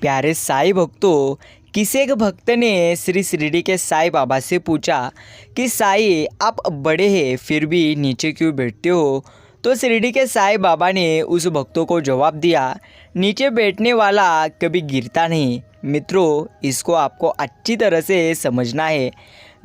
प्यारे साईं भक्तों, किसी एक भक्त ने श्री शिरडी के साईं बाबा से पूछा कि साईं आप बड़े हैं फिर भी नीचे क्यों बैठते हो। तो शिरडी के साईं बाबा ने उस भक्तों को जवाब दिया, नीचे बैठने वाला कभी गिरता नहीं। मित्रों, इसको आपको अच्छी तरह से समझना है।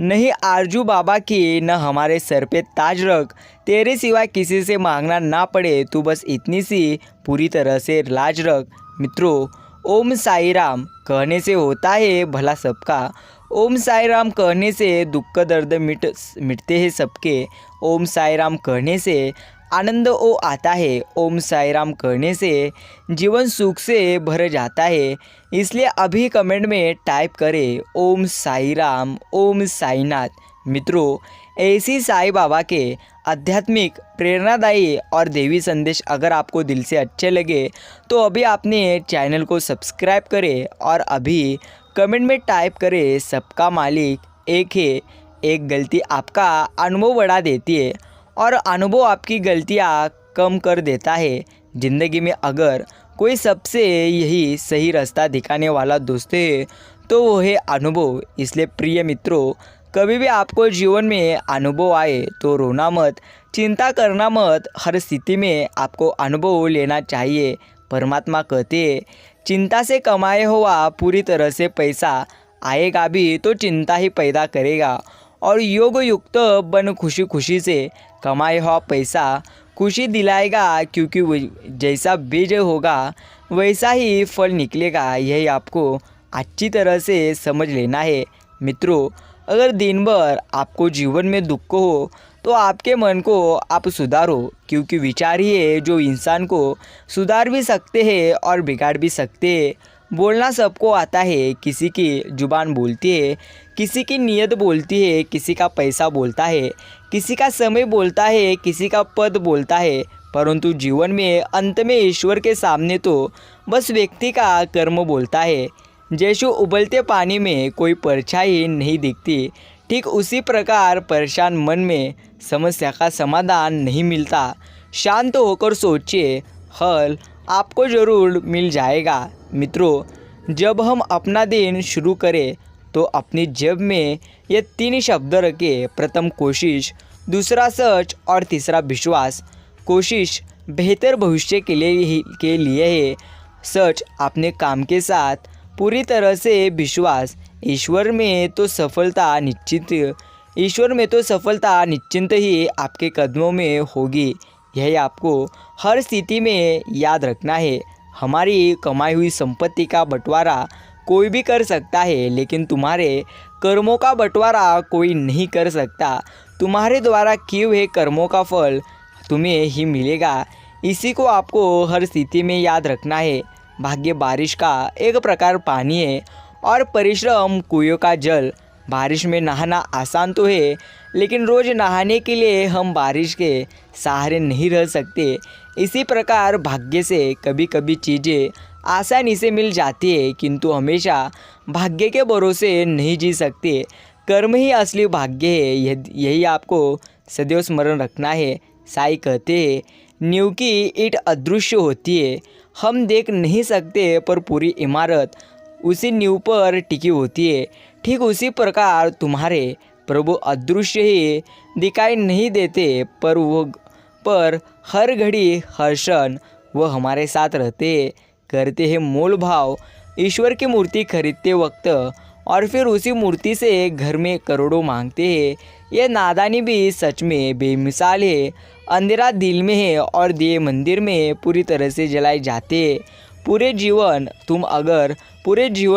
नहीं आरजू बाबा की न हमारे सर पे ताज रख, तेरे सिवा किसी से मांगना ना पड़े, तू बस इतनी सी पूरी तरह से लाज रख। मित्रों, ओम साई राम कहने से होता है भला सबका। ओम साई राम कहने से दुख दर्द मिटते हैं सबके। ओम साई राम कहने से आनंद ओ आता है। ओम साई राम कहने से जीवन सुख से भर जाता है। इसलिए अभी कमेंट में टाइप करें ओम साई राम, ओम साईनाथ। मित्रों, ऐसी साईं बाबा के आध्यात्मिक, प्रेरणादायी और देवी संदेश अगर आपको दिल से अच्छे लगे तो अभी आपने चैनल को सब्सक्राइब करें और अभी कमेंट में टाइप करें सबका मालिक एक है। एक गलती आपका अनुभव बढ़ा देती है और अनुभव आपकी गलतियाँ कम कर देता है। ज़िंदगी में अगर कोई सबसे यही सही रास्ता दिखाने वाला दोस्त है तो वो है अनुभव। इसलिए प्रिय मित्रों, कभी भी आपको जीवन में अनुभव आए तो रोना मत, चिंता करना मत। हर स्थिति में आपको अनुभव लेना चाहिए। परमात्मा कहते हैं, चिंता से कमाए हुआ पूरी तरह से पैसा आएगा भी तो चिंता ही पैदा करेगा, और योग युक्त बन खुशी खुशी से कमाए हुआ पैसा खुशी दिलाएगा, क्योंकि जैसा बीज होगा वैसा ही फल निकलेगा। यही आपको अच्छी तरह से समझ लेना है। मित्रों, अगर दिन भर आपको जीवन में दुख हो तो आपके मन को आप सुधारो, क्योंकि विचार ही है जो इंसान को सुधार भी सकते हैं और बिगाड़ भी सकते हैं। बोलना सबको आता है, किसी की जुबान बोलती है, किसी की नीयत बोलती है, किसी का पैसा बोलता है, किसी का समय बोलता है, किसी का पद बोलता है, परंतु जीवन में अंत में ईश्वर के सामने तो बस व्यक्ति का कर्म बोलता है। जैसे उबलते पानी में कोई परछाई नहीं दिखती, ठीक उसी प्रकार परेशान मन में समस्या का समाधान नहीं मिलता। शांत होकर सोचिए, हल आपको ज़रूर मिल जाएगा। मित्रों, जब हम अपना दिन शुरू करें तो अपनी जेब में ये 3 शब्द रखें। प्रथम कोशिश, दूसरा सच और तीसरा विश्वास। कोशिश बेहतर भविष्य के लिए है। सच अपने काम के साथ पूरी तरह से विश्वास। ईश्वर में तो सफलता निश्चिंत ही आपके कदमों में होगी। यही आपको हर स्थिति में याद रखना है। हमारी कमाई हुई संपत्ति का बंटवारा कोई भी कर सकता है, लेकिन तुम्हारे कर्मों का बंटवारा कोई नहीं कर सकता। तुम्हारे द्वारा किए हुए कर्मों का फल तुम्हें ही मिलेगा। इसी को आपको हर स्थिति में याद रखना है। भाग्य बारिश का एक प्रकार पानी है और परिश्रम कुएं का जल। बारिश में नहाना आसान तो है, लेकिन रोज़ नहाने के लिए हम बारिश के सहारे नहीं रह सकते। इसी प्रकार भाग्य से कभी कभी चीज़ें आसानी से मिल जाती है, किंतु हमेशा भाग्य के भरोसे नहीं जी सकते। कर्म ही असली भाग्य है। यही आपको सदैव स्मरण रखना है। साईं कहते हैं, नींव की ईंट अदृश्य होती है, हम देख नहीं सकते, पर पूरी इमारत उसी नींव पर टिकी होती है। ठीक उसी प्रकार तुम्हारे प्रभु अदृश्य ही दिखाई नहीं देते, पर हर घड़ी हर क्षण वह हमारे साथ रहते हैं। करते हैं मोल भाव ईश्वर की मूर्ति खरीदते वक्त, और फिर उसी मूर्ति से घर में करोड़ों मांगते हैं। यह नादानी भी सच में बेमिसाल है। अंधेरा दिल में है और दिए मंदिर में पूरी तरह से जलाए जाते हैं। पूरे जीवन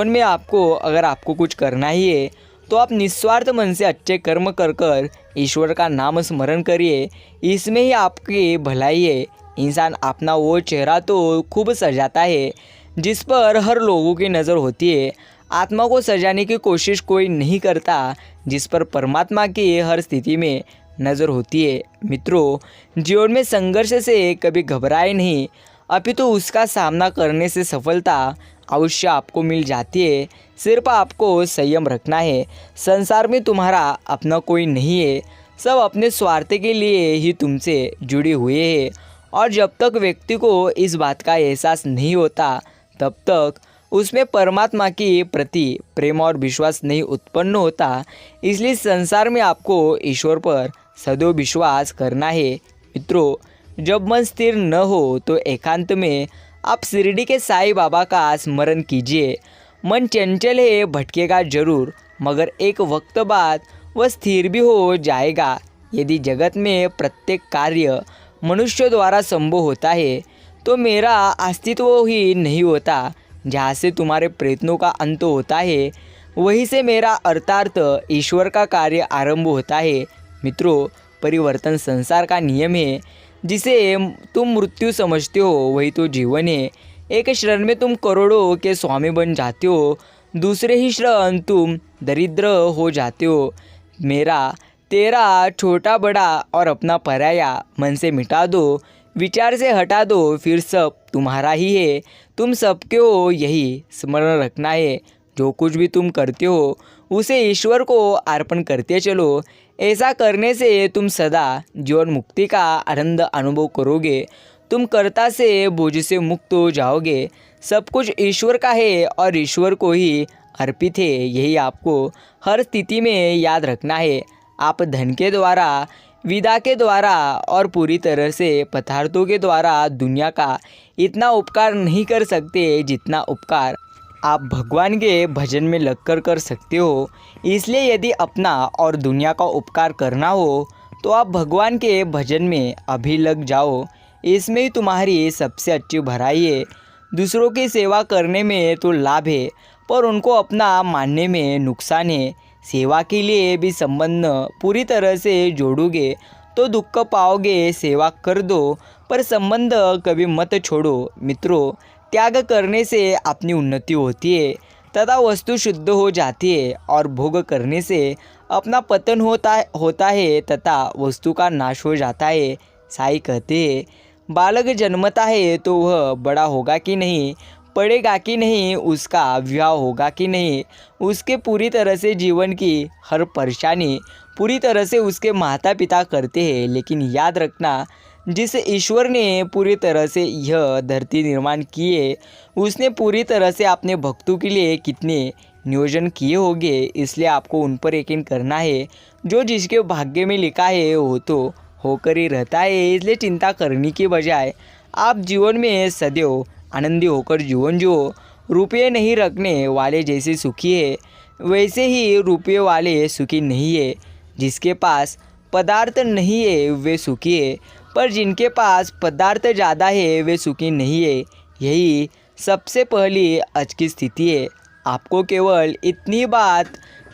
में अगर आपको कुछ करना ही है तो आप निस्वार्थ मन से अच्छे कर्म कर ईश्वर का नाम स्मरण करिए। इसमें ही आपकी भलाई है। इंसान अपना वो चेहरा तो खूब सजाता है जिस पर हर लोगों की नज़र होती है। आत्मा को सजाने की कोशिश कोई नहीं करता जिस पर परमात्मा की हर स्थिति में नज़र होती है। मित्रों, जीवन में संघर्ष से कभी घबराए नहीं, अपितु उसका सामना करने से सफलता अवश्य आपको मिल जाती है। सिर्फ आपको संयम रखना है। संसार में तुम्हारा अपना कोई नहीं है, सब अपने स्वार्थ के लिए ही तुमसे जुड़े हुए हैं, और जब तक व्यक्ति को इस बात का एहसास नहीं होता तब तक उसमें परमात्मा की प्रति प्रेम और विश्वास नहीं उत्पन्न होता। इसलिए संसार में आपको ईश्वर पर सदैव विश्वास करना है। मित्रों, जब मन स्थिर न हो तो एकांत में आप शिरडी के साईं बाबा का स्मरण कीजिए। मन चंचल है, भटकेगा जरूर, मगर एक वक्त बाद वह स्थिर भी हो जाएगा। यदि जगत में प्रत्येक कार्य मनुष्य द्वारा संभव होता है तो मेरा अस्तित्व ही नहीं होता। जहाँ से तुम्हारे प्रयत्नों का अंत होता है वहीं से मेरा अर्थात ईश्वर का कार्य आरंभ होता है। मित्रों, परिवर्तन संसार का नियम है। जिसे तुम मृत्यु समझते हो वही तो जीवन है। एक क्षण में तुम करोड़ों के स्वामी बन जाते हो, दूसरे ही क्षण तुम दरिद्र हो जाते हो। मेरा तेरा छोटा बड़ा और अपना पराया मन से मिटा दो, विचार से हटा दो, फिर सब तुम्हारा ही है। तुम सबके हो, यही स्मरण रखना है। जो कुछ भी तुम करते हो उसे ईश्वर को अर्पण करते चलो। ऐसा करने से तुम सदा जीवन मुक्ति का आनंद अनुभव करोगे। तुम कर्ता से बोझ से मुक्त हो जाओगे। सब कुछ ईश्वर का है और ईश्वर को ही अर्पित है। यही आपको हर स्थिति में याद रखना है। आप धन के द्वारा, विदा के द्वारा और पूरी तरह से पदार्थों के द्वारा दुनिया का इतना उपकार नहीं कर सकते जितना उपकार आप भगवान के भजन में लगकर कर सकते हो। इसलिए यदि अपना और दुनिया का उपकार करना हो तो आप भगवान के भजन में अभी लग जाओ। इसमें ही तुम्हारी सबसे अच्छी भलाई है। दूसरों की सेवा करने में तो लाभ है, पर उनको अपना मानने में नुकसान है। सेवा के लिए भी संबंध पूरी तरह से जोड़ोगे तो दुख पाओगे। सेवा कर दो पर संबंध कभी मत छोड़ो। मित्रों, त्याग करने से अपनी उन्नति होती है तथा वस्तु शुद्ध हो जाती है, और भोग करने से अपना पतन होता है तथा वस्तु का नाश हो जाता है। साईं कहते हैं, बालक जन्मता है तो वह बड़ा होगा कि नहीं, पढ़ेगा कि नहीं, उसका विवाह होगा कि नहीं, उसके पूरी तरह से जीवन की हर परेशानी पूरी तरह से उसके माता पिता करते हैं। लेकिन याद रखना, जिस ईश्वर ने पूरी तरह से यह धरती निर्माण की है उसने पूरी तरह से अपने भक्तों के लिए कितने नियोजन किए होंगे। इसलिए आपको उन पर यकीन करना है। जो जिसके भाग्य में लिखा है वो तो होकर ही रहता है। इसलिए चिंता करने की बजाय आप जीवन में सदैव आनंदी होकर जीवन जियो। रुपये नहीं रखने वाले जैसे सुखी है वैसे ही रुपये वाले सुखी नहीं है। जिसके पास पदार्थ नहीं है वे सुखी है, पर जिनके पास पदार्थ ज़्यादा है वे सुखी नहीं है। यही सबसे पहली आज की स्थिति है। आपको केवल इतनी बात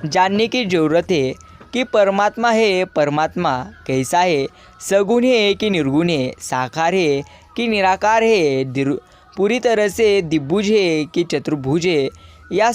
जानने की ज़रूरत है कि परमात्मा है, परमात्मा कैसा है, सगुण है कि निर्गुण है, साकार है कि निराकार है, पूरी तरह से द्विभुज है कि चतुर्भुज है या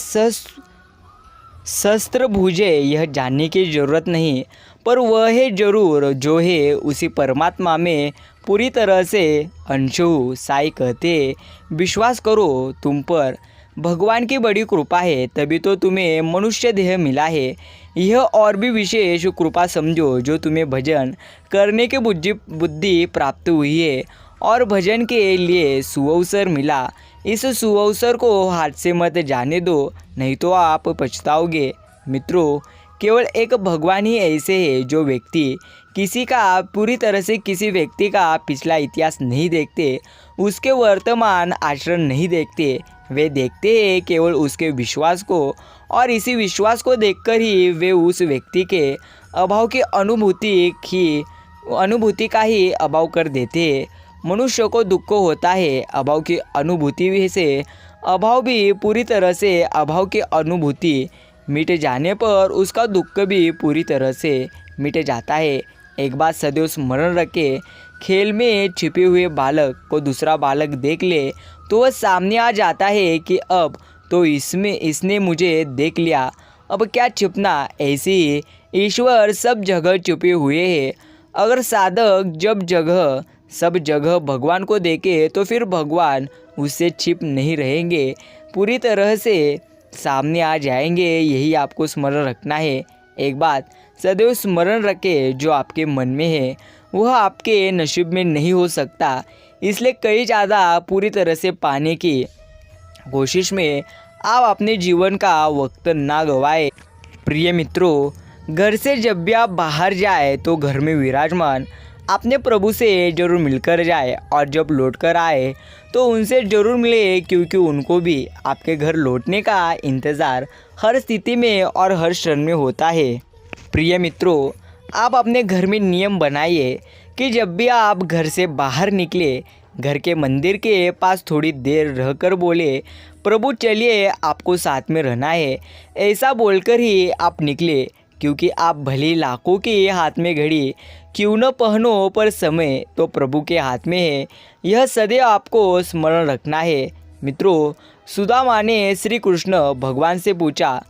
सहस्त्रभुज है। यह जानने की ज़रूरत नहीं, पर वह है जरूर जो है उसी परमात्मा में पूरी तरह से अंश हूँ। साईं कहते, विश्वास करो तुम पर भगवान की बड़ी कृपा है, तभी तो तुम्हें मनुष्य देह मिला है। यह और भी विशेष कृपा समझो जो तुम्हें भजन करने की बुद्धि प्राप्त हुई है और भजन के लिए सुअवसर मिला। इस सुअवसर को हाथ से मत जाने दो, नहीं तो आप पछताओगे। मित्रों, केवल एक भगवान ही ऐसे है जो व्यक्ति किसी का पूरी तरह से किसी व्यक्ति का पिछला इतिहास नहीं देखते, उसके वर्तमान आचरण नहीं देखते। वे देखते हैं केवल उसके विश्वास को, और इसी विश्वास को देखकर ही वे उस व्यक्ति के अभाव की अनुभूति का ही अभाव कर देते हैं। मनुष्य को दुख होता है अभाव की अनुभूति से, अभाव भी पूरी तरह से अभाव की अनुभूति मिट जाने पर उसका दुख भी पूरी तरह से मिट जाता है। एक बात सदैव स्मरण रखें, खेल में छिपे हुए बालक को दूसरा बालक देख ले तो वह सामने आ जाता है कि अब तो इसने मुझे देख लिया, अब क्या छिपना। ऐसे ही ईश्वर सब जगह छुपे हुए हैं। अगर साधक सब जगह भगवान को देखे तो फिर भगवान उससे छिप नहीं रहेंगे, पूरी तरह से सामने आ जाएंगे। यही आपको स्मरण रखना है। एक बात सदैव स्मरण रखें, जो आपके मन में है वह आपके नसीब में नहीं हो सकता। इसलिए कई ज़्यादा पूरी तरह से पाने की कोशिश में आप अपने जीवन का वक्त ना गवाएं। प्रिय मित्रों, घर से जब भी आप बाहर जाए तो घर में विराजमान अपने प्रभु से ज़रूर मिलकर जाए, और जब लौट कर आए तो उनसे ज़रूर मिले, क्योंकि उनको भी आपके घर लौटने का इंतज़ार हर स्थिति में और हर क्षण में होता है। प्रिय मित्रों, आप अपने घर में नियम बनाइए कि जब भी आप घर से बाहर निकले, घर के मंदिर के पास थोड़ी देर रहकर बोले, प्रभु चलिए आपको साथ में रहना है। ऐसा बोलकर ही आप निकले, क्योंकि आप भले लाखों के हाथ में घड़ी क्यों न पहनो, पर समय तो प्रभु के हाथ में है। यह सदैव आपको स्मरण रखना है। मित्रों, सुदामा ने श्री कृष्ण भगवान से पूछा,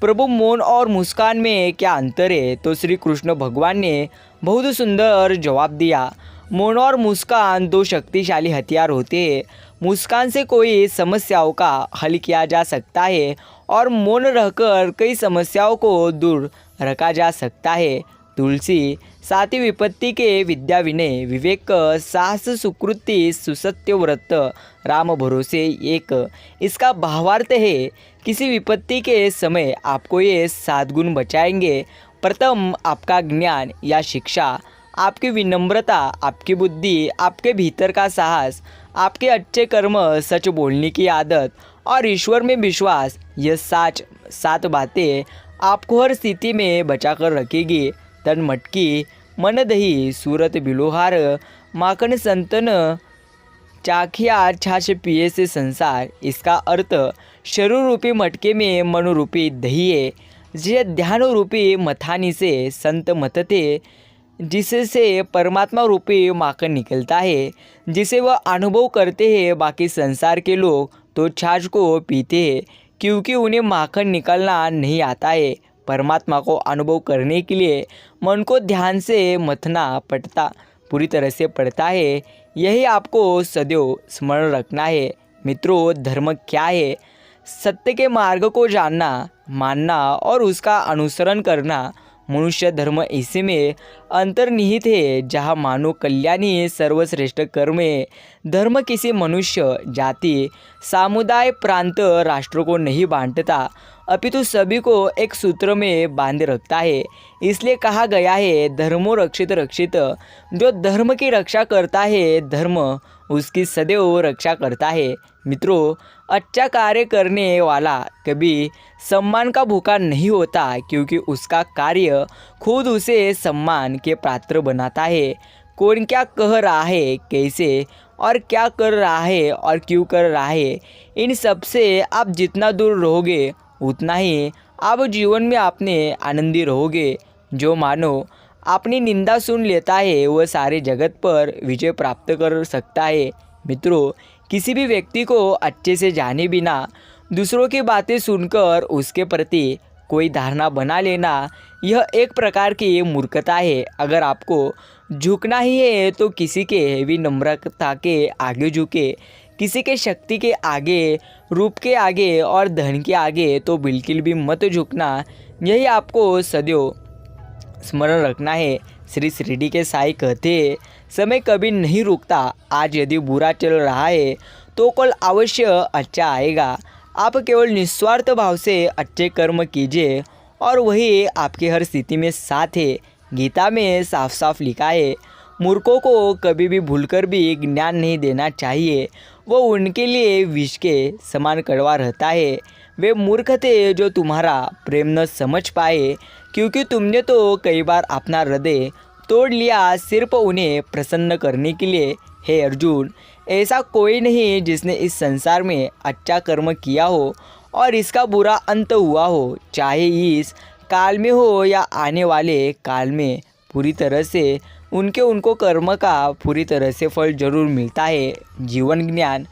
प्रभु मौन और मुस्कान में क्या अंतर है? तो श्री कृष्ण भगवान ने बहुत सुंदर जवाब दिया, मौन और मुस्कान दो शक्तिशाली हथियार होते हैं। मुस्कान से कोई समस्याओं का हल किया जा सकता है, और मौन रहकर कई समस्याओं को दूर रखा जा सकता है। तुलसी साथी विपत्ति के विद्या विनय विवेक साहस सुकृति सुसत्य व्रत राम भरोसे एक। इसका भावार्थ है, किसी विपत्ति के समय आपको ये 7 गुण बचाएंगे। प्रथम, आपका ज्ञान या शिक्षा, आपकी विनम्रता, आपकी बुद्धि, आपके भीतर का साहस, आपके अच्छे कर्म, सच बोलने की आदत और ईश्वर में विश्वास। यह 7 बातें आपको हर स्थिति में बचा कर रखेगी। तन मटकी मन दही सूरत बिलोहार, माखन संतन चाखिया छाछ पिए से संसार। इसका अर्थ शरीर रूपी मटके में मन रूपी दही है, जिसे ध्यान रूपी मथानी से संत मतते, जिससे परमात्मा रूपी माखन निकलता है, जिसे वह अनुभव करते हैं। बाकी संसार के लोग तो छाछ को पीते हैं, क्योंकि उन्हें माखन निकालना नहीं आता है। परमात्मा को अनुभव करने के लिए मन को ध्यान से मथना पड़ता पूरी तरह से पड़ता है। यही आपको सदैव स्मरण रखना है। मित्रों, धर्म क्या है? सत्य के मार्ग को जानना, मानना और उसका अनुसरण करना। मनुष्य धर्म इसी में अंतर्निहित है, जहाँ मानव कल्याण ही सर्वश्रेष्ठ कर्म है। धर्म किसी मनुष्य, जाति, समुदाय, प्रांत, राष्ट्र को नहीं बांटता, अपितु सभी को एक सूत्र में बांध रखता है। इसलिए कहा गया है, धर्मो रक्षित रक्षित। जो धर्म की रक्षा करता है, धर्म उसकी सदैव रक्षा करता है। मित्रों, अच्छा कार्य करने वाला कभी सम्मान का भूखा नहीं होता, क्योंकि उसका कार्य खुद उसे सम्मान के पात्र बनाता है। कौन क्या कह रहा है, कैसे और क्या कर रहा है और क्यों कर रहा है, इन सब से आप जितना दूर रहोगे उतना ही आप जीवन में अपने आनंदी रहोगे। जो मानो अपनी निंदा सुन लेता है, वह सारे जगत पर विजय प्राप्त कर सकता है। मित्रों, किसी भी व्यक्ति को अच्छे से जाने बिना दूसरों की बातें सुनकर उसके प्रति कोई धारणा बना लेना, यह एक प्रकार की मूर्खता है। अगर आपको झुकना ही है तो किसी के विनम्रता के आगे झुके, किसी के शक्ति के आगे, रूप के आगे और धन के आगे तो बिल्कुल भी मत झुकना। यही आपको सदैव स्मरण रखना है। श्री शिरडी के साईं कहते हैं, समय कभी नहीं रुकता। आज यदि बुरा चल रहा है तो कल अवश्य अच्छा आएगा। आप केवल निस्वार्थ भाव से अच्छे कर्म कीजिए, और वही आपकी हर स्थिति में साथ है। गीता में साफ साफ लिखा है, मूर्खों को कभी भी भूलकर भी ज्ञान नहीं देना चाहिए, वो उनके लिए विष के समान कड़वा रहता है। वे मूर्ख थे जो तुम्हारा प्रेम न समझ पाए, क्योंकि तुमने तो कई बार अपना हृदय तोड़ लिया सिर्फ उन्हें प्रसन्न करने के लिए। हे अर्जुन, ऐसा कोई नहीं जिसने इस संसार में अच्छा कर्म किया हो और इसका बुरा अंत हुआ हो, चाहे इस काल में हो या आने वाले काल में। पूरी तरह से उनको कर्म का पूरी तरह से फल जरूर मिलता है। जीवन ज्ञान,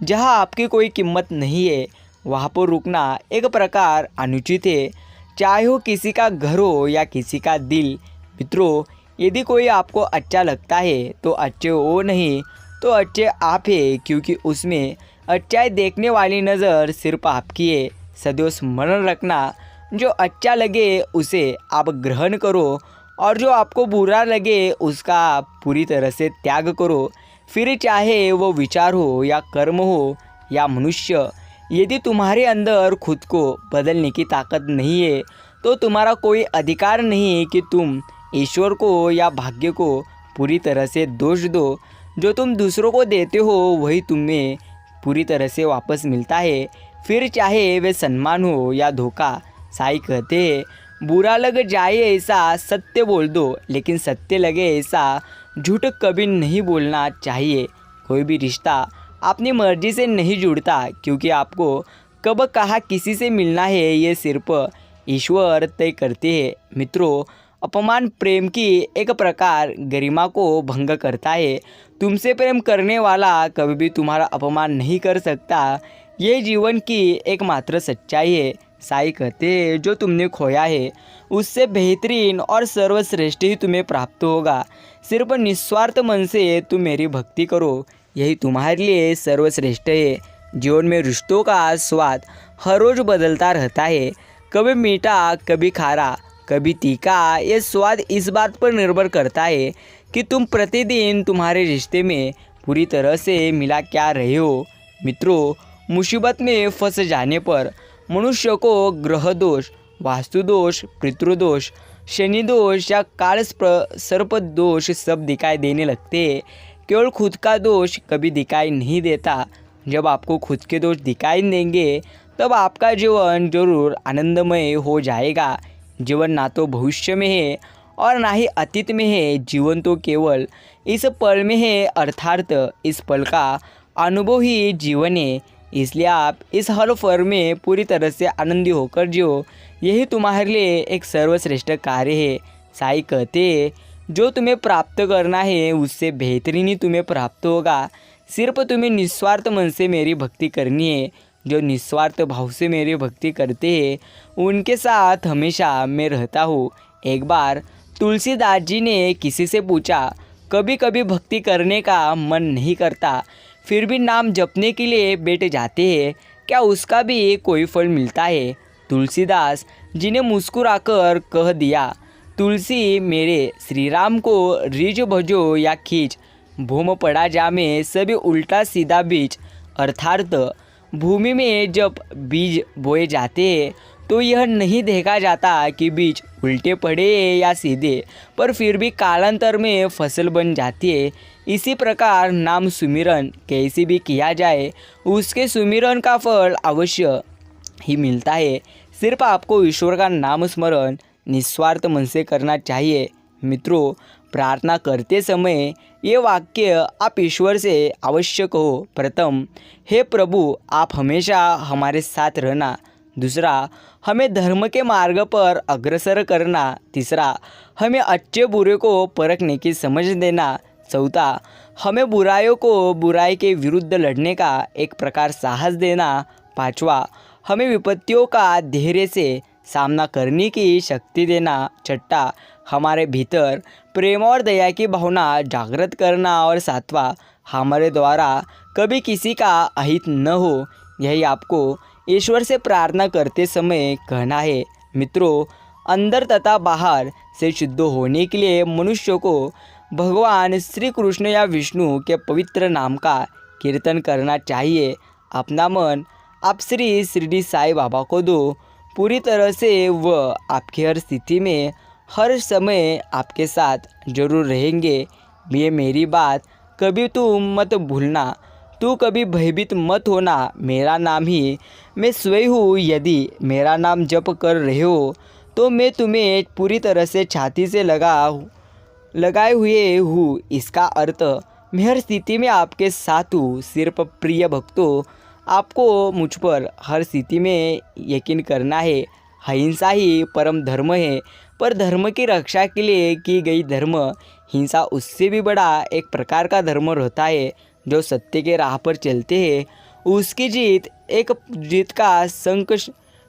जहाँ आपकी कोई कीमत नहीं है, वहाँ पर रुकना एक प्रकार अनुचित है, चाहे हो किसी का घर हो या किसी का दिल। मित्रों, यदि कोई आपको अच्छा लगता है तो अच्छे वो नहीं तो अच्छे आप है, क्योंकि उसमें अच्छाई देखने वाली नज़र सिर्फ आपकी है। सदैव स्मरण रखना, जो अच्छा लगे उसे आप ग्रहण करो, और जो आपको बुरा लगे उसका पूरी तरह से त्याग करो। फिर चाहे वो विचार हो या कर्म हो या मनुष्य यदि तुम्हारे अंदर खुद को बदलने की ताकत नहीं है तो तुम्हारा कोई अधिकार नहीं कि तुम ईश्वर को या भाग्य को पूरी तरह से दोष दो। जो तुम दूसरों को देते हो वही तुम्हें पूरी तरह से वापस मिलता है, फिर चाहे वे सम्मान हो या धोखा। साईं कहते हैं बुरा लग जाए ऐसा सत्य बोल दो, लेकिन सत्य लगे ऐसा झूठ कभी नहीं बोलना चाहिए। कोई भी रिश्ता अपनी मर्जी से नहीं जुड़ता, क्योंकि आपको कब कहाँ किसी से मिलना है ये सिर्फ ईश्वर तय करते हैं। मित्रों, अपमान प्रेम की एक प्रकार गरिमा को भंग करता है। तुमसे प्रेम करने वाला कभी भी तुम्हारा अपमान नहीं कर सकता। यह जीवन की एकमात्र सच्चाई है। साईं कहते हैं जो तुमने खोया है उससे बेहतरीन और सर्वश्रेष्ठ ही तुम्हें प्राप्त होगा। सिर्फ निस्वार्थ मन से तुम मेरी भक्ति करो, यही तुम्हारे लिए सर्वश्रेष्ठ है। जीवन में रिश्तों का स्वाद हर रोज़ बदलता रहता है, कभी मीठा, कभी खारा, कभी तीखा। ये स्वाद इस बात पर निर्भर करता है कि तुम प्रतिदिन तुम्हारे रिश्ते में पूरी तरह से मिला क्या रहे हो। मित्रों, मुसीबत में फंस जाने पर मनुष्य को ग्रह दोष, वास्तु दोष, पितृदोष, शनि दोष या काल सर्प दोष सब दिखाई देने लगते हैं। केवल खुद का दोष कभी दिखाई नहीं देता। जब आपको खुद के दोष दिखाई देंगे तब आपका जीवन जरूर आनंदमय हो जाएगा। जीवन ना तो भविष्य में है और ना ही अतीत में है, जीवन तो केवल इस पल में है, अर्थात इस पल का अनुभव ही जीवन है। इसलिए आप इस हर पल में पूरी तरह से आनंदी होकर जियो, यही तुम्हारे लिए एक सर्वश्रेष्ठ कार्य है। साईं कहते हैं जो तुम्हें प्राप्त करना है उससे बेहतरीन ही तुम्हें प्राप्त होगा। सिर्फ तुम्हें निस्वार्थ मन से मेरी भक्ति करनी है। जो निस्वार्थ भाव से मेरी भक्ति करते हैं उनके साथ हमेशा मैं रहता हूँ। एक बार तुलसीदास जी ने किसी से पूछा, कभी कभी भक्ति करने का मन नहीं करता, फिर भी नाम जपने के लिए बैठ जाते हैं, क्या उसका भी कोई फल मिलता है? तुलसीदास जी ने मुस्कुराकर कह दिया, तुलसी मेरे श्री राम को रिज भजो या खींच, भूम पड़ा जामे सभी उल्टा सीधा बीज। अर्थात भूमि में जब बीज बोए जाते हैं तो यह नहीं देखा जाता कि बीज उल्टे पड़े या सीधे, पर फिर भी कालांतर में फसल बन जाती है। इसी प्रकार नाम सुमिरन कैसे भी किया जाए उसके सुमिरन का फल अवश्य ही मिलता है। सिर्फ आपको ईश्वर का नाम स्मरण निस्वार्थ मन से करना चाहिए। मित्रों, प्रार्थना करते समय ये वाक्य आप ईश्वर से अवश्य कहो। प्रथम, हे प्रभु आप हमेशा हमारे साथ रहना। दूसरा, हमें धर्म के मार्ग पर अग्रसर करना। तीसरा, हमें अच्छे बुरे को परखने की समझ देना। चौथा, हमें बुराइयों को बुराई के विरुद्ध लड़ने का एक प्रकार साहस देना। पांचवा, हमें विपत्तियों का धैर्य से सामना करने की शक्ति देना। छठा, हमारे भीतर प्रेम और दया की भावना जागृत करना। और सातवां, हमारे द्वारा कभी किसी का अहित न हो। यही आपको ईश्वर से प्रार्थना करते समय कहना है। मित्रों, अंदर तथा बाहर से शुद्ध होने के लिए मनुष्य को भगवान श्री कृष्ण या विष्णु के पवित्र नाम का कीर्तन करना चाहिए। अपना मन आप श्री शिरडी साईं बाबा को दो। पूरी तरह से वह आपकी हर स्थिति में हर समय आपके साथ जरूर रहेंगे। ये मेरी बात कभी तुम मत भूलना। तू कभी भयभीत मत होना। मेरा नाम ही मैं स्वयं हूँ। यदि मेरा नाम जप कर रहे हो तो मैं तुम्हें पूरी तरह से छाती से लगाए हुए हूँ। इसका अर्थ मैं हर स्थिति में आपके साथ हूँ। सिर्फ प्रिय भक्तों, आपको मुझ पर हर स्थिति में यकीन करना है। अहिंसा ही परम धर्म है, पर धर्म की रक्षा के लिए की गई धर्म हिंसा उससे भी बड़ा एक प्रकार का धर्म रहता है। जो सत्य के राह पर चलते हैं उसकी जीत का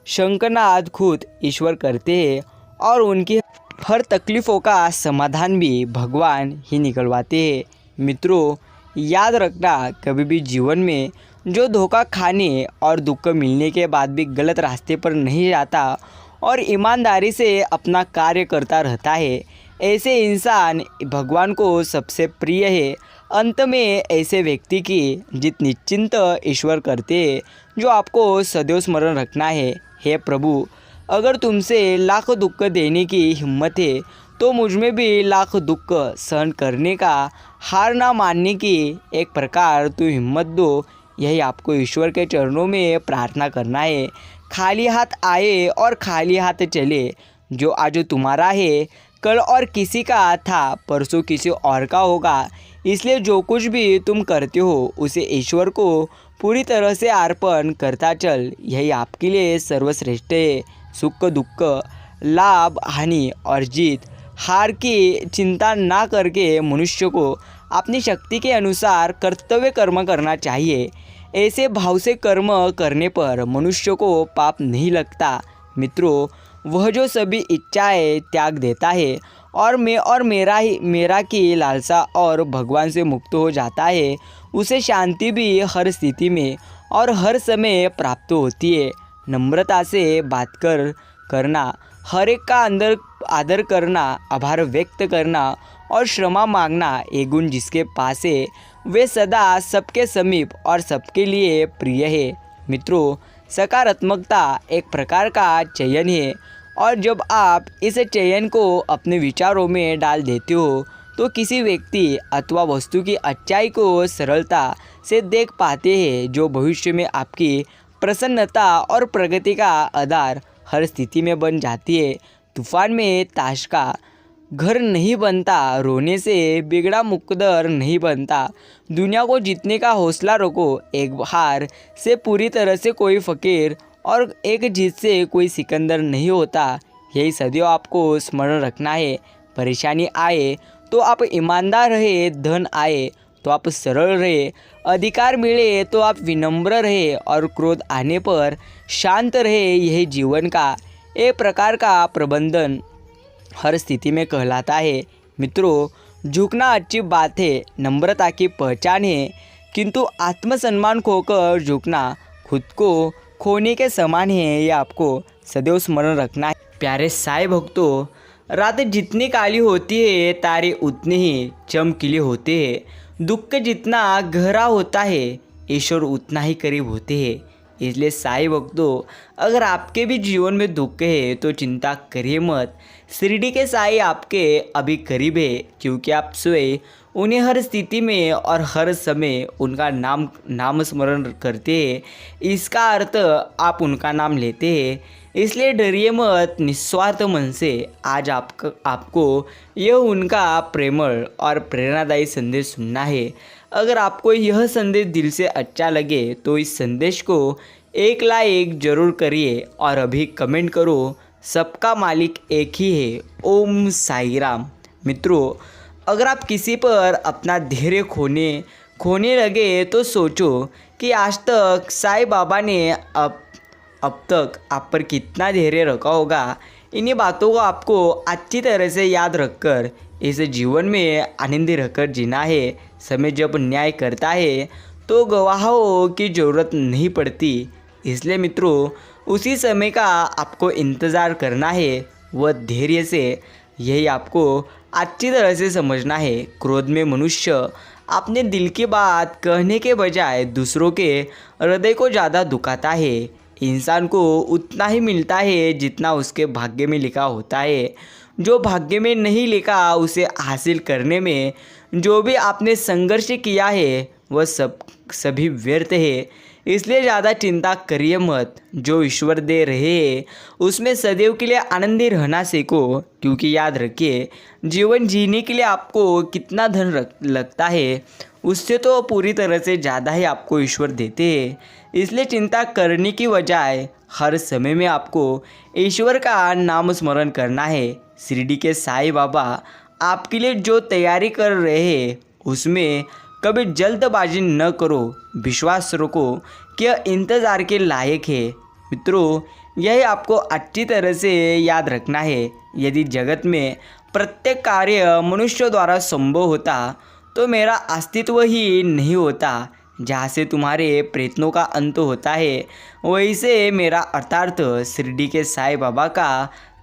शंखनाद खुद ईश्वर करते हैं और उनकी हर तकलीफ़ों का समाधान भी भगवान ही निकलवाते हैं। मित्रों, याद रखना, कभी भी जीवन में जो धोखा खाने और दुख मिलने के बाद भी गलत रास्ते पर नहीं जाता और ईमानदारी से अपना कार्य करता रहता है, ऐसे इंसान भगवान को सबसे प्रिय है। अंत में ऐसे व्यक्ति की जीत निश्चिंत ईश्वर करते हैं। जो आपको सदैव स्मरण रखना है। हे प्रभु, अगर तुमसे लाख दुख देने की हिम्मत है तो मुझ में भी लाख दुख सहन करने का हार ना मानने की एक प्रकार तू हिम्मत दो। यही आपको ईश्वर के चरणों में प्रार्थना करना है। खाली हाथ आए और खाली हाथ चले। जो आज तुम्हारा है कल और किसी का था, परसों किसी और का होगा। इसलिए जो कुछ भी तुम करते हो उसे ईश्वर को पूरी तरह से अर्पण करता चल। यही आपके लिए सर्वश्रेष्ठ है। सुख दुख, लाभ हानि और जीत हार की चिंता ना करके मनुष्य को अपनी शक्ति के अनुसार कर्तव्य कर्म करना चाहिए। ऐसे भाव से कर्म करने पर मनुष्य को पाप नहीं लगता। मित्रों, वह जो सभी इच्छाएं त्याग देता है और मैं और मेरा की लालसा और भगवान से मुक्त हो जाता है, उसे शांति भी हर स्थिति में और हर समय प्राप्त होती है। नम्रता से बात करना, हर एक का अंदर आदर करना, आभार व्यक्त करना और क्षमा मांगना, ये गुण जिसके पास है वे सदा सबके समीप और सबके लिए प्रिय है। मित्रों, सकारात्मकता एक प्रकार का चयन है और जब आप इस चयन को अपने विचारों में डाल देते हो तो किसी व्यक्ति अथवा वस्तु की अच्छाई को सरलता से देख पाते हैं, जो भविष्य में आपकी प्रसन्नता और प्रगति का आधार हर स्थिति में बन जाती है। तूफान में ताश का घर नहीं बनता, रोने से बिगड़ा मुकद्दर नहीं बनता। दुनिया को जीतने का हौसला रखो। एक हार से पूरी तरह से कोई फ़कीर और एक जीत से कोई सिकंदर नहीं होता। यही सदैव आपको स्मरण रखना है। परेशानी आए तो आप ईमानदार रहे, धन आए तो आप सरल रहे, अधिकार मिले तो आप विनम्र रहे और क्रोध आने पर शांत रहे। यही जीवन का एक प्रकार का प्रबंधन हर स्थिति में कहलाता है। मित्रों, झुकना अच्छी बात है, नम्रता की पहचान है, किंतु आत्मसम्मान खोकर झुकना खुद को खोने के समान है। ये आपको सदैव स्मरण रखना है। प्यारे साईं भक्तों, रात जितनी काली होती है तारे उतने ही चमकीले होते हैं। दुख जितना गहरा होता है ईश्वर उतना ही करीब होते हैं। इसलिए साईं भक्तों, अगर आपके भी जीवन में दुख है तो चिंता करिए मत। शिरडी के साईं आपके अभी करीब है, क्योंकि आप स्वयं उन्हें हर स्थिति में और हर समय उनका नाम स्मरण करते हैं। इसका अर्थ आप उनका नाम लेते हैं। इसलिए डरिए मत, निस्वार्थ मन से आज आपको यह उनका प्रेमळ और प्रेरणादायी संदेश सुनना है। अगर आपको यह संदेश दिल से अच्छा लगे तो इस संदेश को एक लाइक ज़रूर करिए और अभी कमेंट करो, सबका मालिक एक ही है। ओम साई राम। मित्रों, अगर आप किसी पर अपना धैर्य खोने लगे तो सोचो कि आज तक साईं बाबा ने अब तक आप पर कितना धैर्य रखा होगा। इन्हीं बातों को आपको अच्छी तरह से याद रखकर इस जीवन में आनंदी रहकर जीना है। समय जब न्याय करता है तो गवाहों की ज़रूरत नहीं पड़ती। इसलिए मित्रों, उसी समय का आपको इंतज़ार करना है, वह धैर्य से। यही आपको अच्छी तरह से समझना है। क्रोध में मनुष्य अपने दिल की बात कहने के बजाय दूसरों के हृदय को ज़्यादा दुखाता है। इंसान को उतना ही मिलता है जितना उसके भाग्य में लिखा होता है। जो भाग्य में नहीं लिखा उसे हासिल करने में जो भी आपने संघर्ष किया है वह सभी व्यर्थ है। इसलिए ज़्यादा चिंता करिए मत। जो ईश्वर दे रहे हैं उसमें सदैव के लिए आनंदी रहना सीखो, क्योंकि याद रखिए, जीवन जीने के लिए आपको कितना धन लगता है उससे तो पूरी तरह से ज़्यादा ही आपको ईश्वर देते हैं। इसलिए चिंता करने की बजाय हर समय में आपको ईश्वर का नाम स्मरण करना है। शिरडी के साईं बाबा आपके लिए जो तैयारी कर रहे हैं उसमें कभी जल्दबाजी न करो। विश्वास रखो कि यह इंतज़ार के लायक है। मित्रों, यह आपको अच्छी तरह से याद रखना है। यदि जगत में प्रत्येक कार्य मनुष्य द्वारा संभव होता तो मेरा अस्तित्व ही नहीं होता। जहाँ से तुम्हारे प्रयत्नों का अंत होता है वहीं से मेरा अर्थात शिरडी के साईं बाबा का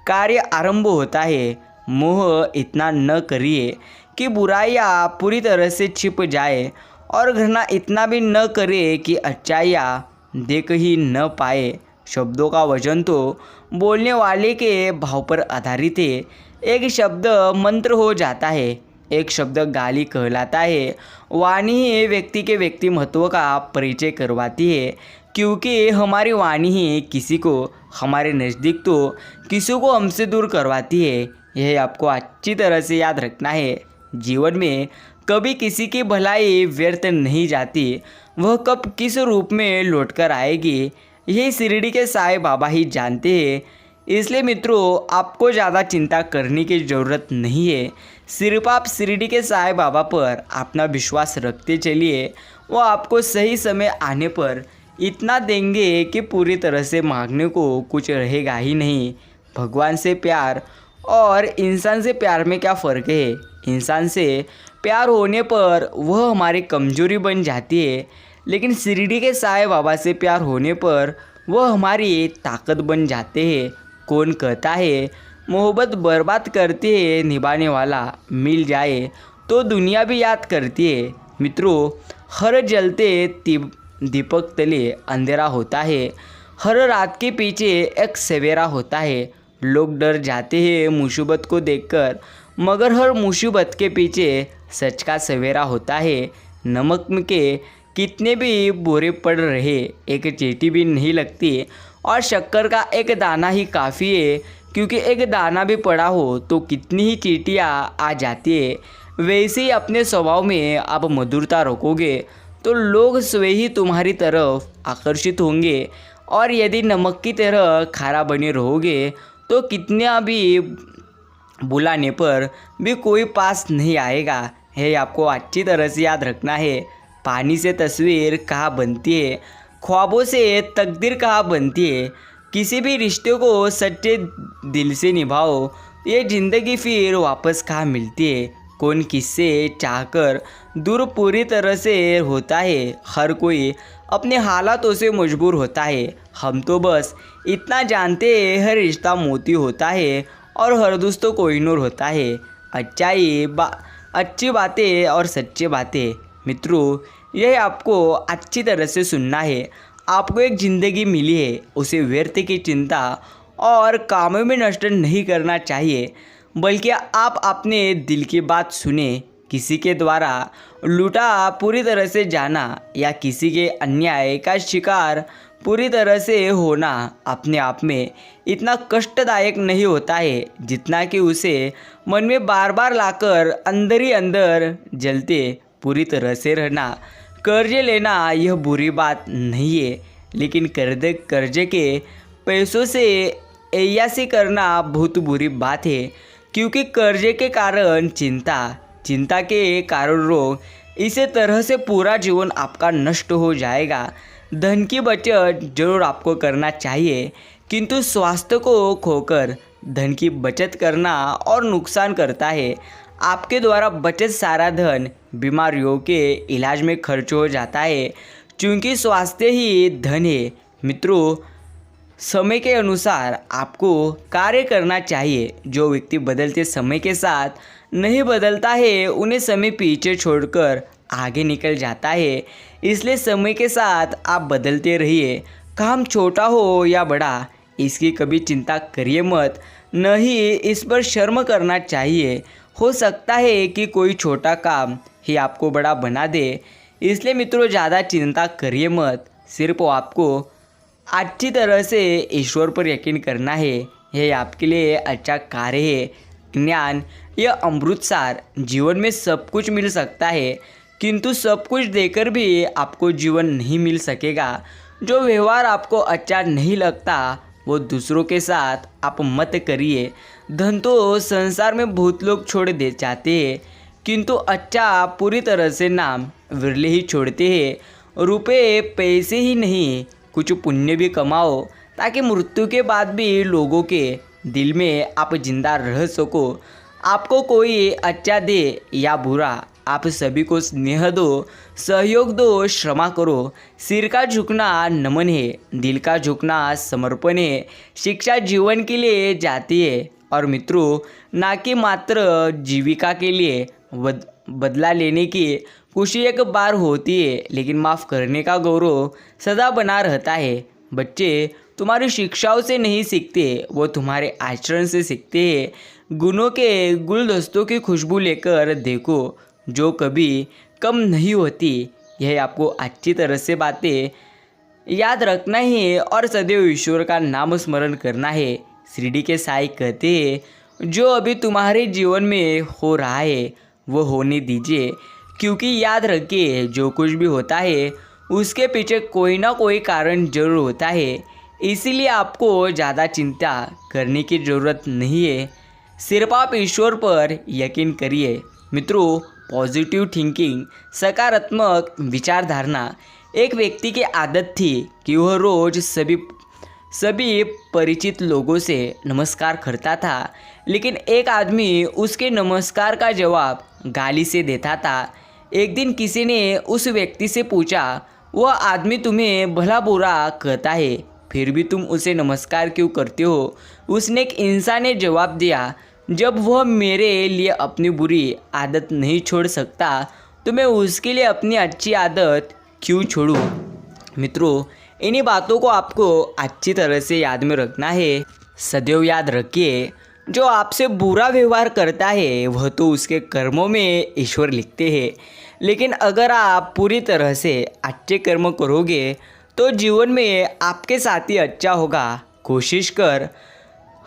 कार्य आरंभ होता है। मोह इतना न करिए कि बुराइयाँ पूरी तरह से छिप जाए और घृणा इतना भी न करे कि अच्छाइयाँ देख ही न पाए। शब्दों का वजन तो बोलने वाले के भाव पर आधारित है। एक शब्द मंत्र हो जाता है, एक शब्द गाली कहलाता है। वाणी ही व्यक्ति के व्यक्तिमत्व का परिचय करवाती है, क्योंकि हमारी वाणी ही किसी को हमारे नज़दीक तो किसी को हमसे दूर करवाती है। यह आपको अच्छी तरह से याद रखना है। जीवन में कभी किसी की भलाई व्यर्थ नहीं जाती, वह कब किस रूप में लौटकर आएगी यही शिरडी के साईं बाबा ही जानते हैं। इसलिए मित्रों, आपको ज़्यादा चिंता करने की ज़रूरत नहीं है। सिर्फ आप शिरडी के साईं बाबा पर अपना विश्वास रखते चलिए। वो आपको सही समय आने पर इतना देंगे कि पूरी तरह से मांगने को कुछ रहेगा ही नहीं। भगवान से प्यार और इंसान से प्यार में क्या फ़र्क है? इंसान से प्यार होने पर वह हमारी कमजोरी बन जाती है, लेकिन शिरडी के साईं बाबा से प्यार होने पर वह हमारी ताकत बन जाते हैं। कौन कहता है मोहब्बत बर्बाद करती है, निभाने वाला मिल जाए तो दुनिया भी याद करती है। मित्रों, हर जलते दीपक तले अंधेरा होता है, हर रात के पीछे एक सवेरा होता है। लोग डर जाते हैं मुसीबत को देखकर, मगर हर मुसीबत के पीछे सच का सवेरा होता है। नमक के कितने भी बोरे पड़ रहे, एक चींटी भी नहीं लगती, और शक्कर का एक दाना ही काफ़ी है, क्योंकि एक दाना भी पड़ा हो तो कितनी ही चींटियाँ आ जाती है। वैसे ही अपने स्वभाव में आप मधुरता रखोगे तो लोग स्वयं ही तुम्हारी तरफ आकर्षित होंगे, और यदि नमक की तरह खारा बने रहोगे तो कितना भी बुलाने पर भी कोई पास नहीं आएगा। है आपको अच्छी तरह से याद रखना है। पानी से तस्वीर कहाँ बनती है, ख्वाबों से तकदीर कहाँ बनती है। किसी भी रिश्ते को सच्चे दिल से निभाओ, ये ज़िंदगी फिर वापस कहाँ मिलती है। कौन किससे चाहकर दूर पूरी तरह से होता है, हर कोई अपने हालातों से मजबूर होता है। हम तो बस इतना जानते हैं, हर रिश्ता मोती होता है और हर दोस्तों कोहिनूर होता है। अच्छी बातें और सच्ची बातें। मित्रों, यह आपको अच्छी तरह से सुनना है। आपको एक ज़िंदगी मिली है, उसे व्यर्थ की चिंता और कामों में नष्ट नहीं करना चाहिए, बल्कि आप अपने दिल की बात सुने। किसी के द्वारा लूटा पूरी तरह से जाना या किसी के अन्याय का शिकार पूरी तरह से होना अपने आप में इतना कष्टदायक नहीं होता है, जितना कि उसे मन में बार बार लाकर अंदर ही अंदर जलते पूरी तरह से रहना। कर्जे लेना यह बुरी बात नहीं है, लेकिन कर्जे के पैसों से ऐयासी करना बहुत बुरी बात है, क्योंकि कर्जे के कारण चिंता के कारण रोग, इसी तरह से पूरा जीवन आपका नष्ट हो जाएगा। धन की बचत जरूर आपको करना चाहिए, किंतु स्वास्थ्य को खोकर धन की बचत करना और नुकसान करता है। आपके द्वारा बचत सारा धन बीमारियों के इलाज में खर्च हो जाता है, क्योंकि स्वास्थ्य ही धन है। मित्रों, समय के अनुसार आपको कार्य करना चाहिए। जो व्यक्ति बदलते समय के साथ नहीं बदलता है, उन्हें समय पीछे छोड़कर आगे निकल जाता है। इसलिए समय के साथ आप बदलते रहिए। काम छोटा हो या बड़ा, इसकी कभी चिंता करिए मत, न ही इस पर शर्म करना चाहिए। हो सकता है कि कोई छोटा काम ही आपको बड़ा बना दे। इसलिए मित्रों, ज़्यादा चिंता करिए मत। सिर्फ आपको अच्छी तरह से ईश्वर पर यकीन करना है। यह आपके लिए अच्छा कार्य है। ज्ञान यह अमृतसार। जीवन में सब कुछ मिल सकता है, किंतु सब कुछ देकर भी आपको जीवन नहीं मिल सकेगा। जो व्यवहार आपको अच्छा नहीं लगता वो दूसरों के साथ आप मत करिए। धन तो संसार में बहुत लोग छोड़ दे जाते हैं, किंतु अच्छा पूरी तरह से नाम विरले ही छोड़ते हैं। रुपए पैसे ही नहीं, कुछ पुण्य भी कमाओ, ताकि मृत्यु के बाद भी लोगों के दिल में आप जिंदा रह सको। आपको कोई अच्छा दे या बुरा, आप सभी को स्नेह दो, सहयोग दो, क्षमा करो। सिर का झुकना नमन है, दिल का झुकना समर्पण है। शिक्षा जीवन के लिए जाती है, और मित्रों, ना कि मात्र जीविका के लिए। बदला लेने की खुशी एक बार होती है, लेकिन माफ़ करने का गौरव सदा बना रहता है। बच्चे तुम्हारी शिक्षाओं से नहीं सीखते, वो तुम्हारे आचरण से सीखते हैं। गुणों के गुलदस्तों की खुशबू लेकर देखो, जो कभी कम नहीं होती। यह आपको अच्छी तरह से बातें याद रखना है और सदैव ईश्वर का नाम स्मरण करना है। शिरडी के साईं कहते हैं, जो अभी तुम्हारे जीवन में हो रहा है वो होने दीजिए, क्योंकि याद रखिए जो कुछ भी होता है उसके पीछे कोई ना कोई कारण जरूर होता है। इसीलिए आपको ज़्यादा चिंता करने की ज़रूरत नहीं है, सिर्फ आप ईश्वर पर यकीन करिए। मित्रों, पॉजिटिव थिंकिंग, सकारात्मक विचारधारणा एक व्यक्ति की आदत थी कि वह रोज़ सभी परिचित लोगों से नमस्कार करता था, लेकिन एक आदमी उसके नमस्कार का जवाब गाली से देता था। एक दिन किसी ने उस व्यक्ति से पूछा, वह आदमी तुम्हें भला बुरा कहता है, फिर भी तुम उसे नमस्कार क्यों करते हो? उसने एक इंसान ने जवाब दिया, जब वह मेरे लिए अपनी बुरी आदत नहीं छोड़ सकता तो मैं उसके लिए अपनी अच्छी आदत क्यों छोड़ूं? मित्रों, इन्हीं बातों को आपको अच्छी तरह से याद में रखना है। सदैव याद रखिए, जो आपसे बुरा व्यवहार करता है वह तो उसके कर्मों में ईश्वर लिखते हैं, लेकिन अगर आप पूरी तरह से अच्छे कर्म करोगे तो जीवन में आपके साथ ही अच्छा होगा। कोशिश कर,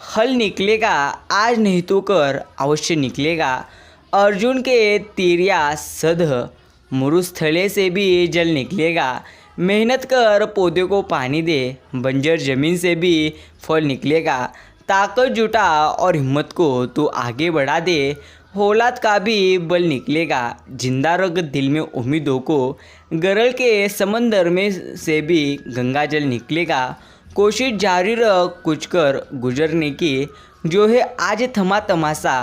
हल निकलेगा, आज नहीं तो कर अवश्य निकलेगा। अर्जुन के तीर या सध मरुस्थले से भी जल निकलेगा। मेहनत कर, पौधे को पानी दे, बंजर जमीन से भी फल निकलेगा। ताकत जुटा और हिम्मत को तू आगे बढ़ा दे, औलाद का भी बल निकलेगा। जिंदा रख दिल में उम्मीदों को, गरल के समंदर में से भी गंगा जल निकलेगा। कोशिश जारी रख, कुछ कर गुजरने की, जो है आज थमा तमाशा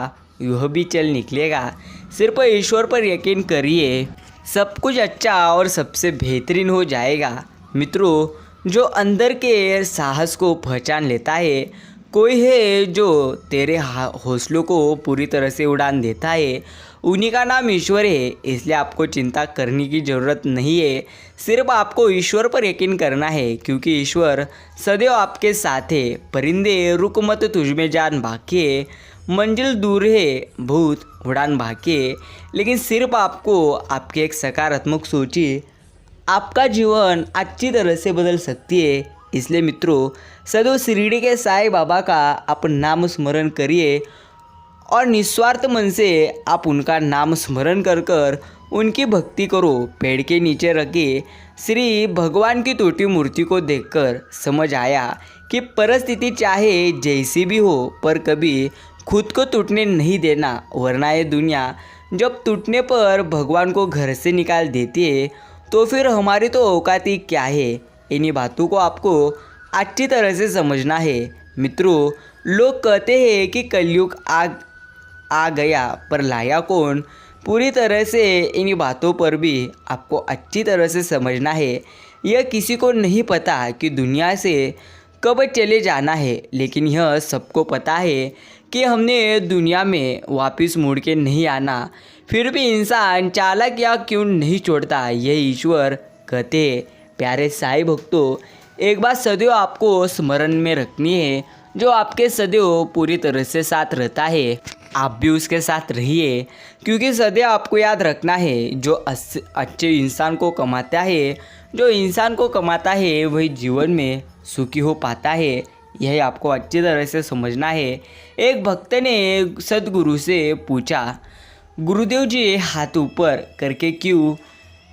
यह भी चल निकलेगा। सिर्फ ईश्वर पर यकीन करिए, सब कुछ अच्छा और सबसे बेहतरीन हो जाएगा। मित्रों, जो अंदर के साहस को पहचान लेता है, कोई है जो तेरे हौसलों को पूरी तरह से उड़ान देता है, उन्हीं का नाम ईश्वर है। इसलिए आपको चिंता करने की ज़रूरत नहीं है, सिर्फ आपको ईश्वर पर यकीन करना है, क्योंकि ईश्वर सदैव आपके साथ है। परिंदे रुक मत तुझमें जान भागे, मंजिल दूर है बहुत उड़ान भागे, लेकिन सिर्फ आपको आपकी एक सकारात्मक सोच ही आपका जीवन अच्छी तरह से बदल सकती है। इसलिए मित्रों, सदैव शिरडी के साईं बाबा का आप नाम स्मरण करिए और निस्वार्थ मन से आप उनका नाम स्मरण कर कर उनकी भक्ति करो। पेड़ के नीचे रखे श्री भगवान की टूटी मूर्ति को देखकर समझ आया कि परिस्थिति चाहे जैसी भी हो, पर कभी खुद को टूटने नहीं देना, वरना ये दुनिया जब टूटने पर भगवान को घर से निकाल देती है तो फिर हमारी तो औकात ही क्या है। इन्हीं बातों को आपको अच्छी तरह से समझना है। मित्रों, लोग कहते हैं कि कलयुग आ गया, पर लाया कौन? पूरी तरह से इन्हीं बातों पर भी आपको अच्छी तरह से समझना है। यह किसी को नहीं पता कि दुनिया से कब चले जाना है, लेकिन यह सबको पता है कि हमने दुनिया में वापस मुड़ के नहीं आना। फिर भी इंसान चालाक या क्यों नहीं छोड़ता, यह ईश्वर कहते। प्यारे साईं भक्तों, एक बात सदैव आपको स्मरण में रखनी है, जो आपके सदैव पूरी तरह से साथ रहता है, आप भी उसके साथ रहिए, क्योंकि सदैव आपको याद रखना है, जो अच्छे इंसान को कमाता है, जो इंसान को कमाता है वही जीवन में सुखी हो पाता है। यह आपको अच्छी तरह से समझना है। एक भक्त ने सदगुरु से पूछा, गुरुदेव जी, हाथ ऊपर करके क्यों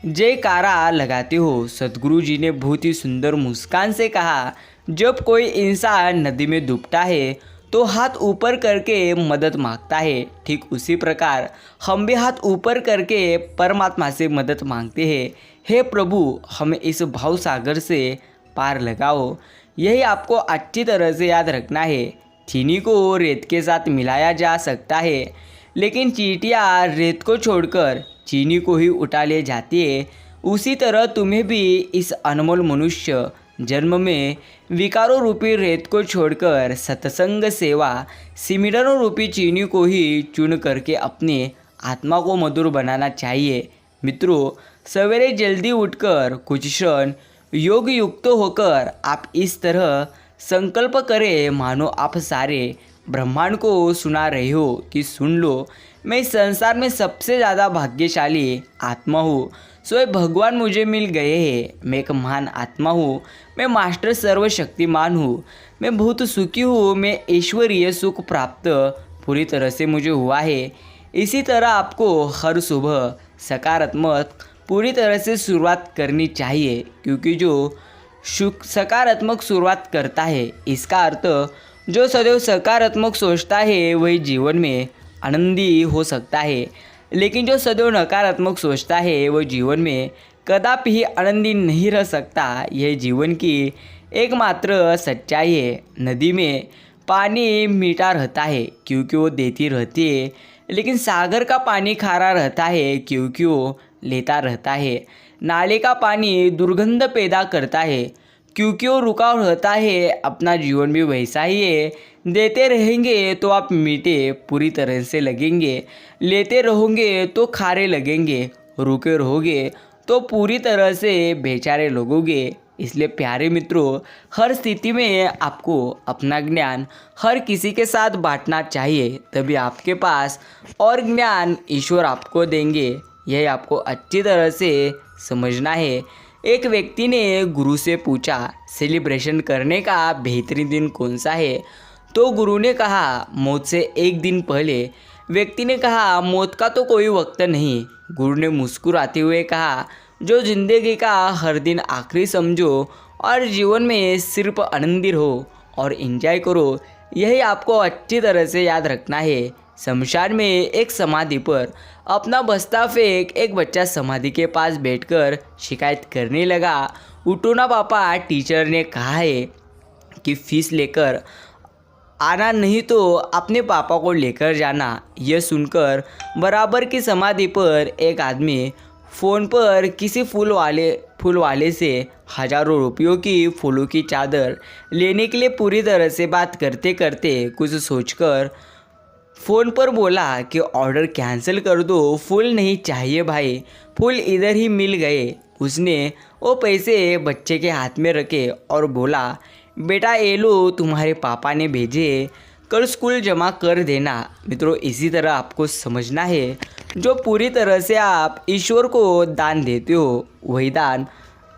जयकारा लगाते हो? सदगुरु जी ने बहुत ही सुंदर मुस्कान से कहा, जब कोई इंसान नदी में डूबता है तो हाथ ऊपर करके मदद मांगता है, ठीक उसी प्रकार हम भी हाथ ऊपर करके परमात्मा से मदद मांगते हैं। हे प्रभु, हमें इस भाव सागर से पार लगाओ। यही आपको अच्छी तरह से याद रखना है। चीनी को रेत के साथ मिलाया जा सकता है, लेकिन चींटियाँ रेत को छोड़कर चीनी को ही उठा ले जाती है। उसी तरह तुम्हें भी इस अनमोल मनुष्य जन्म में विकारों रूपी रेत को छोड़कर सत्संग सेवा सिमिरनों रूपी चीनी को ही चुन करके अपने आत्मा को मधुर बनाना चाहिए। मित्रों, सवेरे जल्दी उठकर कुछ क्षण योग युक्त होकर आप इस तरह संकल्प करें मानो आप सारे ब्रह्मांड को सुना रहे हो कि सुन लो, मैं इस संसार में सबसे ज़्यादा भाग्यशाली आत्मा हूँ। स्वयं भगवान मुझे मिल गए हैं। मैं एक महान आत्मा हूँ। मैं मास्टर सर्वशक्तिमान हूँ। मैं बहुत सुखी हूँ। मैं ईश्वरीय सुख प्राप्त पूरी तरह से मुझे हुआ है। इसी तरह आपको हर सुबह सकारात्मक पूरी तरह से शुरुआत करनी चाहिए, क्योंकि जो सकारात्मक शुरुआत करता है, इसका अर्थ जो सदैव सकारात्मक सोचता है वही जीवन में आनंदी हो सकता है, लेकिन जो सदैव नकारात्मक सोचता है वह जीवन में कदापि ही आनंदी नहीं रह सकता। यह जीवन की एकमात्र सच्चाई है। नदी में पानी मीठा रहता है क्योंकि वो देती रहती है, लेकिन सागर का पानी खारा रहता है क्योंकि वो लेता रहता है। नाले का पानी दुर्गंध पैदा करता है क्योंकि वो रुका रहता है। अपना जीवन भी वैसा ही है। देते रहेंगे तो आप मीठे पूरी तरह से लगेंगे, लेते रहोगे तो खारे लगेंगे, रुके रहोगे तो पूरी तरह से बेचारे लगोगे। इसलिए प्यारे मित्रों, हर स्थिति में आपको अपना ज्ञान हर किसी के साथ बांटना चाहिए, तभी आपके पास और ज्ञान ईश्वर आपको देंगे। यह आपको अच्छी तरह से समझना है। एक व्यक्ति ने गुरु से पूछा, सेलिब्रेशन करने का बेहतरीन दिन कौन सा है? तो गुरु ने कहा, मौत से एक दिन पहले। व्यक्ति ने कहा, मौत का तो कोई वक्त नहीं। गुरु ने मुस्कुराते हुए कहा, जो जिंदगी का हर दिन आखिरी समझो और जीवन में सिर्फ आनंदी रहो और एंजॉय करो। यही आपको अच्छी तरह से याद रखना है। शमशान में एक समाधि पर अपना बस्ता फेंक एक बच्चा समाधि के पास बैठकर शिकायत करने लगा, उठो ना पापा, टीचर ने कहा है कि फीस लेकर आना, नहीं तो अपने पापा को लेकर जाना। यह सुनकर बराबर की समाधि पर एक आदमी फ़ोन पर किसी फूल वाले से हज़ारों रुपयों की फूलों की चादर लेने के लिए पूरी तरह से बात करते करते कुछ सोचकर फ़ोन पर बोला कि ऑर्डर कैंसिल कर दो, फूल नहीं चाहिए भाई, फूल इधर ही मिल गए। उसने वो पैसे बच्चे के हाथ में रखे और बोला, बेटा ये लो, तुम्हारे पापा ने भेजे, कल स्कूल जमा कर देना। मित्रों, इसी तरह आपको समझना है, जो पूरी तरह से आप ईश्वर को दान देते हो, वही दान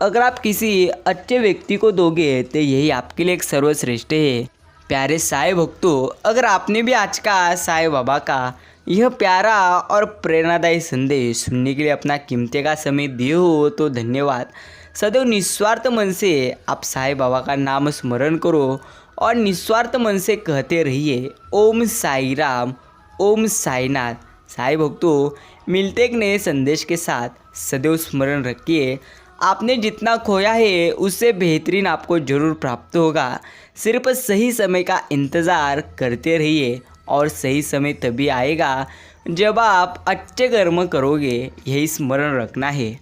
अगर आप किसी अच्छे व्यक्ति को दोगे तो यही आपके लिए एक सर्वश्रेष्ठ है। प्यारे साईं भक्तों, अगर आपने भी आज का साईं बाबा का यह प्यारा और प्रेरणादायी संदेश सुनने के लिए अपना कीमती का समय दिए हो तो धन्यवाद। सदैव निस्वार्थ मन से आप साईं बाबा का नाम स्मरण करो और निस्वार्थ मन से कहते रहिए, ओम साई राम, ओम साईनाथ। साईं भक्तों, मिलते एक नए संदेश के साथ सदैव स्मरण रखिए, आपने जितना खोया है उससे बेहतरीन आपको जरूर प्राप्त होगा। सिर्फ सही समय का इंतज़ार करते रहिए और सही समय तभी आएगा जब आप अच्छे कर्म करोगे। यही स्मरण रखना है।